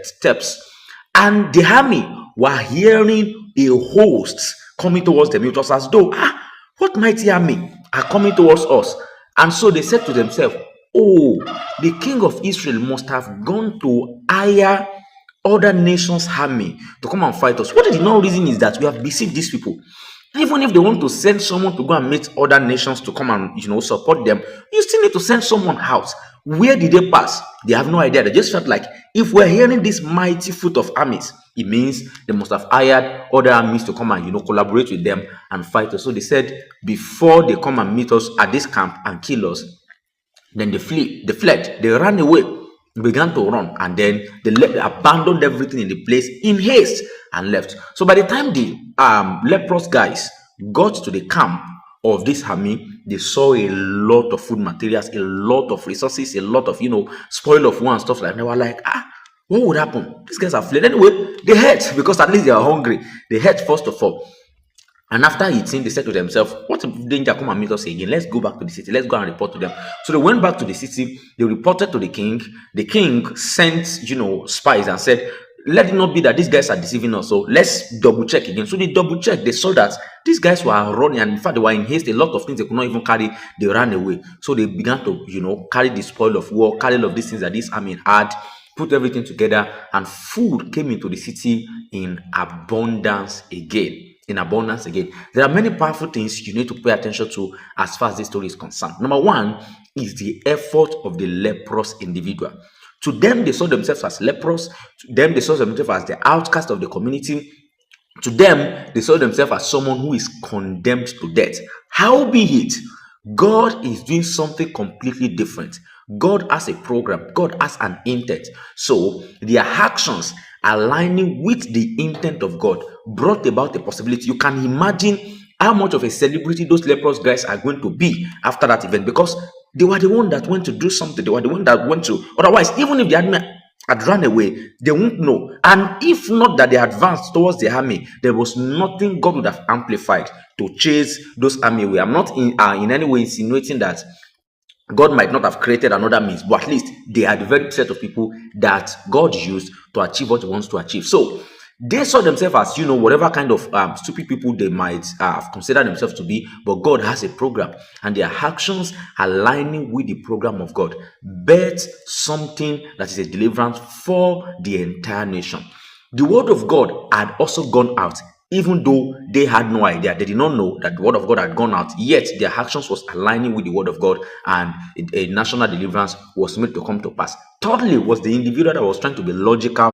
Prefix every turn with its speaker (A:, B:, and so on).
A: steps. And the army were hearing a host coming towards them. It was as though, what mighty army are coming towards us? And so they said to themselves, oh, the king of Israel must have gone to hire other nations' army to come and fight us. What they did not reason is that we have besieged these people. Even if they want to send someone to go and meet other nations to come and support them, you still need to send someone out. Where did they pass? They have no idea. They just felt like if we're hearing this mighty foot of armies, it means they must have hired other armies to come and collaborate with them and fight us. So they said before they come and meet us at this camp and kill us, then they fled, they ran away, began to run, and then they abandoned everything in the place in haste and left. So by the time the leprous guys got to the camp of this army, they saw a lot of food materials, a lot of resources, a lot of spoil of war and stuff like that. They were like, what would happen? These guys have fled. Anyway, they ate because at least they are hungry. They ate first of all. And after eating, they said to themselves, what if danger come and meet us again? Let's go back to the city. Let's go and report to them. So they went back to the city. They reported to the king. The king sent, spies and said, let it not be that these guys are deceiving us. So let's double check again. So they double checked. They saw that these guys were running. And in fact, they were in haste. A lot of things they could not even carry. They ran away. So they began to, carry the spoil of war, carry all of these things that this army had, put everything together, and food came into the city in abundance again. There are many powerful things you need to pay attention to as far as this story is concerned. Number one is the effort of the leprous individual. To them, they saw themselves as leprous. To them, they saw themselves as the outcast of the community. To them, they saw themselves as someone who is condemned to death. Howbeit, God is doing something completely different. God has a program. God has an intent. So their actions aligning with the intent of God brought about a possibility. You can imagine how much of a celebrity those leprous guys are going to be after that event, because they were the one that went to do something. They were the one that went to. Otherwise, even if the army had run away, they won't know. And if not that they advanced towards the army, there was nothing God would have amplified to chase those army away. I'm not in any way insinuating that God might not have created another means, but at least they are the very set of people that God used to achieve what He wants to achieve. So they saw themselves as, whatever kind of stupid people they might have considered themselves to be, but God has a program, and their actions aligning with the program of God bet something that is a deliverance for the entire nation. The word of God had also gone out. Even though they had no idea, they did not know that the word of God had gone out, yet their actions was aligning with the word of God, and a national deliverance was made to come to pass. Thirdly, was the individual that was trying to be logical